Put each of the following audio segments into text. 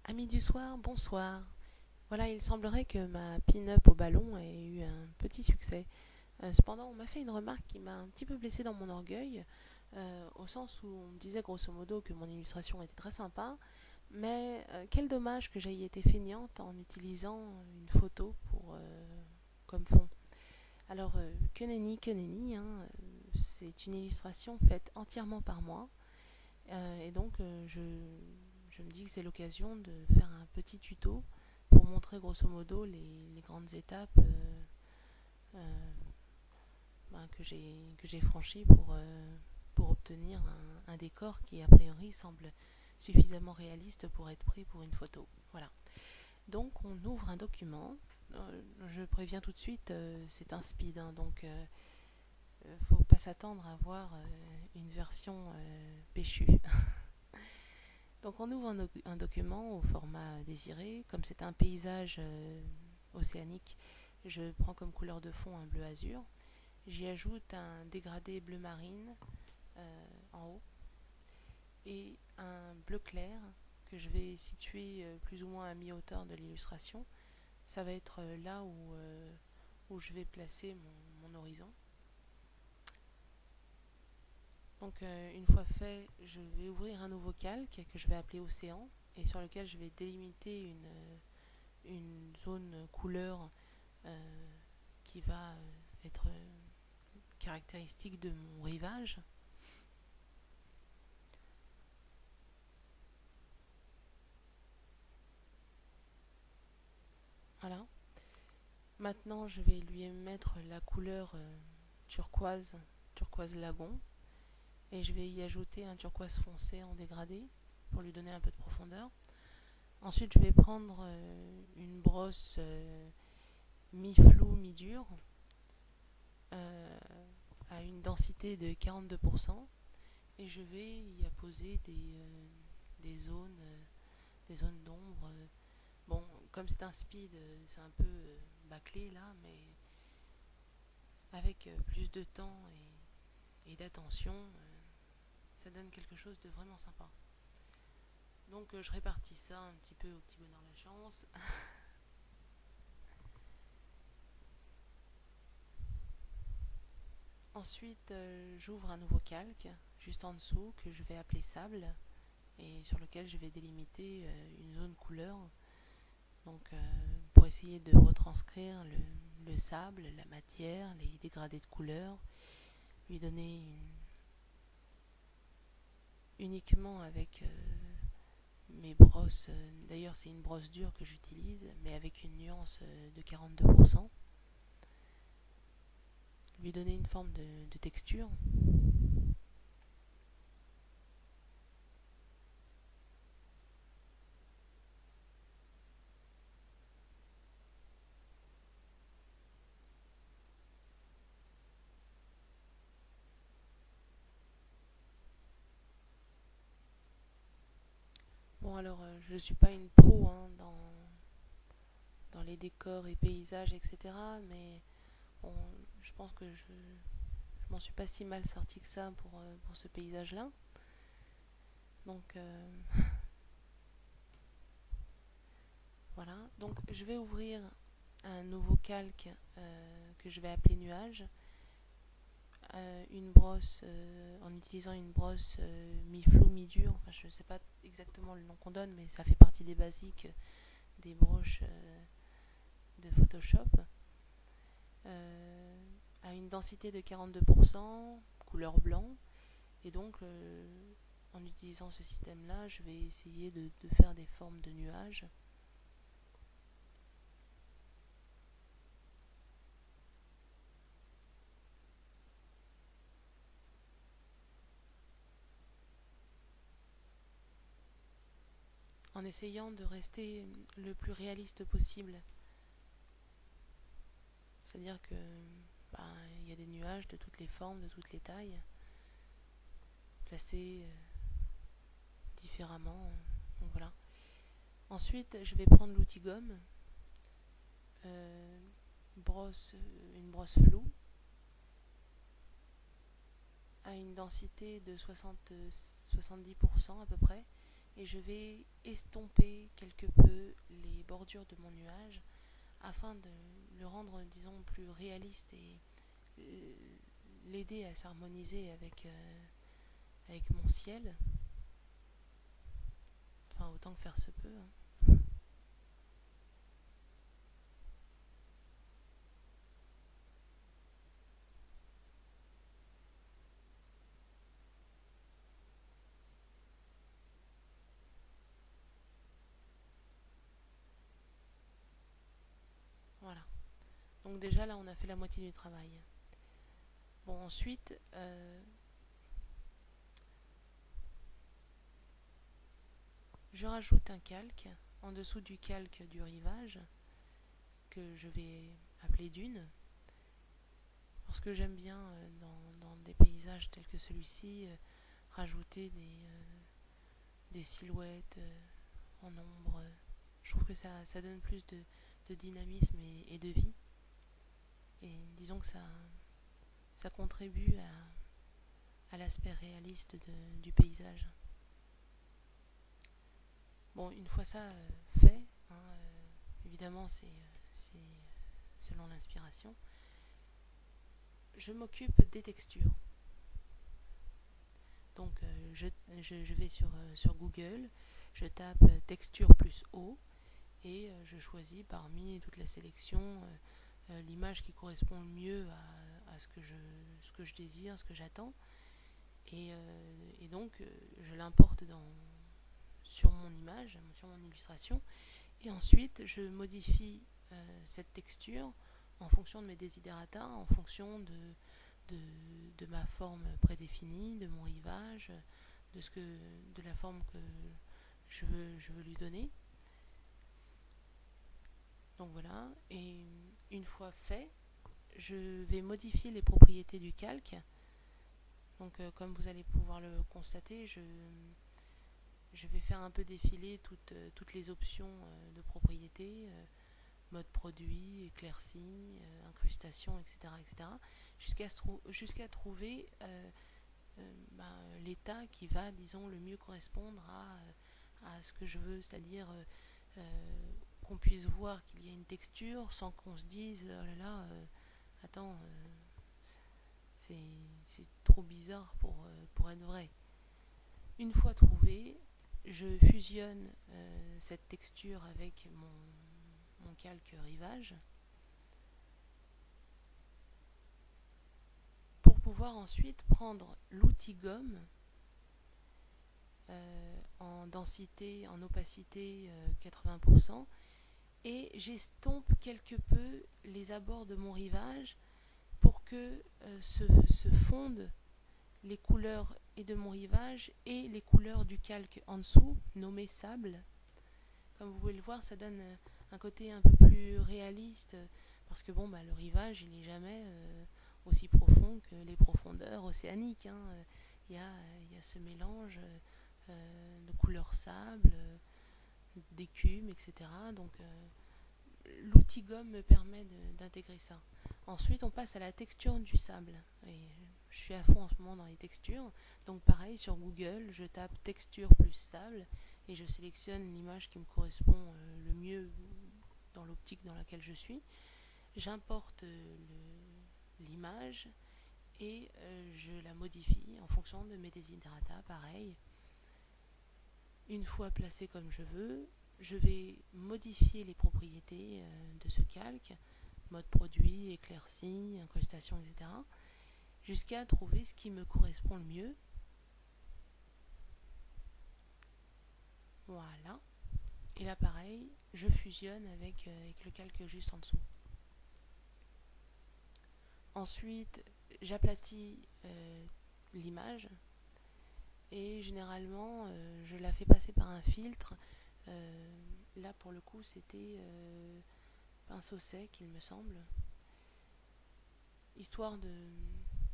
Amis du soir, bonsoir. Voilà, il semblerait que ma pin-up au ballon ait eu un petit succès. Cependant, on m'a fait une remarque qui m'a un petit peu blessée dans mon orgueil, au sens où on me disait grosso modo que mon illustration était très sympa, mais quel dommage que j'aie été feignante en utilisant une photo comme fond. Alors, que nenni, hein, c'est une illustration faite entièrement par moi, et donc je me dis que c'est l'occasion de faire un petit tuto pour montrer grosso modo les grandes étapes que j'ai franchies pour obtenir un décor qui a priori semble suffisamment réaliste pour être pris pour une photo. Voilà. Donc on ouvre un document. Je préviens tout de suite, c'est un speed, hein, donc faut pas s'attendre à voir une version péchue. Donc on ouvre un document au format désiré. Comme c'est un paysage océanique, je prends comme couleur de fond un bleu azur. J'y ajoute un dégradé bleu marine en haut et un bleu clair que je vais situer plus ou moins à mi-hauteur de l'illustration. Ça va être là où je vais placer mon horizon. Donc une fois fait, je vais ouvrir un nouveau calque que je vais appeler Océan et sur lequel je vais délimiter une zone couleur euh, qui va être caractéristique de mon rivage. Voilà. Maintenant, je vais lui mettre la couleur turquoise, turquoise lagon, et je vais y ajouter un turquoise foncé en dégradé pour lui donner un peu de profondeur. Ensuite, je vais prendre une brosse mi-flou, mi-dur, euh, à une densité de 42%, et je vais y apposer des zones d'ombre. Bon, comme c'est un speed, c'est un peu bâclé là, mais avec plus de temps et d'attention, ça donne quelque chose de vraiment sympa. Donc je répartis ça un petit peu au petit bonheur la chance. Ensuite, j'ouvre un nouveau calque juste en dessous que je vais appeler sable et sur lequel je vais délimiter une zone couleur. Donc pour essayer de retranscrire le sable, la matière, les dégradés de couleur, lui donner uniquement avec mes brosses. D'ailleurs, c'est une brosse dure que j'utilise, mais avec une nuance de 42%. Lui donner une forme de texture. Bon, alors, je ne suis pas une pro hein, dans les décors et paysages, etc. Mais bon, je pense que je m'en suis pas si mal sorti que ça pour ce paysage-là. Donc, voilà. Donc, je vais ouvrir un nouveau calque que je vais appeler nuage. Une brosse, en utilisant une brosse mi-flou, mi-dur. Enfin, je ne sais pas exactement le nom qu'on donne, mais ça fait partie des basiques des broches de Photoshop. Euh, à une densité de 42%, couleur blanc. Et donc, en utilisant ce système-là, je vais essayer de faire des formes de nuages. En essayant de rester le plus réaliste possible. C'est-à-dire que bah, y a des nuages de toutes les formes, de toutes les tailles, placés différemment. Donc voilà. Ensuite, je vais prendre l'outil gomme, euh, une brosse floue, à une densité de 70% à peu près, et je vais estomper quelque peu les bordures de mon nuage afin de le rendre, disons, plus réaliste et l'aider à s'harmoniser avec mon ciel, enfin autant que faire se peut, hein. Voilà. Donc déjà là on a fait la moitié du travail. Bon ensuite, je rajoute un calque en dessous du calque du rivage que je vais appeler dune. Parce que j'aime bien dans des paysages tels que celui-ci rajouter des silhouettes en ombre. Je trouve que ça donne plus de dynamisme et de vie. Et disons que ça contribue à l'aspect réaliste du paysage. Bon, une fois ça fait, hein, évidemment c'est selon l'inspiration, je m'occupe des textures. Donc je vais sur Google, je tape texture plus eau et je choisis parmi toute la sélection l'image qui correspond le mieux à ce que je désire, ce que j'attends. Et donc je l'importe sur mon image, sur mon illustration, et ensuite je modifie cette texture en fonction de mes desiderata, en fonction de ma forme prédéfinie, de mon rivage, de la forme que je veux lui donner. Donc voilà, et une fois fait, je vais modifier les propriétés du calque. Donc comme vous allez pouvoir le constater, je vais faire un peu défiler toutes les options de propriétés, mode produit, éclaircie, incrustation, etc. etc. jusqu'à trouver l'état qui va, disons, le mieux correspondre à ce que je veux, c'est-à-dire qu'on puisse voir qu'il y a une texture sans qu'on se dise oh là là, attends, c'est trop bizarre pour être vrai. Une fois trouvé, je fusionne cette texture avec mon calque rivage pour pouvoir ensuite prendre l'outil gomme en densité, en opacité 80%, et j'estompe quelque peu les abords de mon rivage pour que se fondent les couleurs et de mon rivage et les couleurs du calque en dessous, nommé sable. Comme vous pouvez le voir, ça donne un côté un peu plus réaliste, parce que bon, le rivage, il n'est jamais aussi profond que les profondeurs océaniques, hein. Il y a ce mélange de couleurs sable, d'écume, etc. Donc l'outil gomme me permet d'intégrer ça. Ensuite, on passe à la texture du sable. Et je suis à fond en ce moment dans les textures. Donc pareil, sur Google, je tape texture plus sable et je sélectionne l'image qui me correspond le mieux dans l'optique dans laquelle je suis. J'importe l'image et je la modifie en fonction de mes desiderata, pareil. Une fois placée comme je veux, je vais modifier les propriétés de ce calque, mode produit, éclaircie, incrustation, etc., jusqu'à trouver ce qui me correspond le mieux. Voilà. Et là, pareil, je fusionne avec le calque juste en dessous. Ensuite, j'aplatis l'image et généralement, je la fais passer par un filtre. Là, pour le coup, c'était pinceau sec, il me semble, histoire de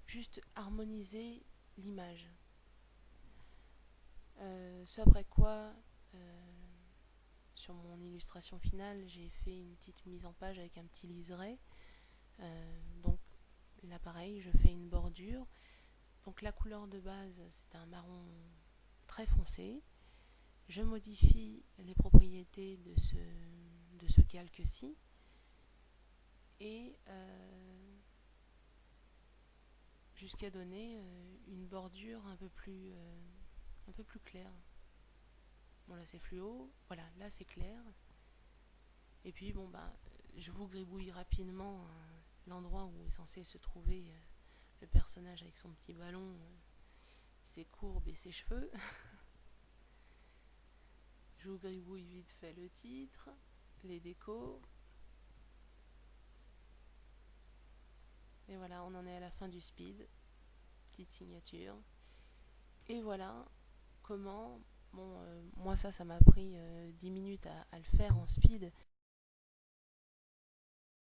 juste harmoniser l'image. Ce après quoi, sur mon illustration finale, j'ai fait une petite mise en page avec un petit liseré. Donc là pareil, je fais une bordure. Donc la couleur de base, c'est un marron très foncé. je modifie les propriétés de ce calque-ci et jusqu'à donner une bordure un peu plus claire. Bon, là c'est fluo, voilà, là c'est clair. Et puis bon, bah, je vous gribouille rapidement l'endroit où est censé se trouver le personnage avec son petit ballon, ses courbes et ses cheveux. Je vous gribouille vite fait le titre, les décos. Et voilà, on en est à la fin du speed. Petite signature. Et voilà comment... Bon, moi ça m'a pris 10 minutes à le faire en speed.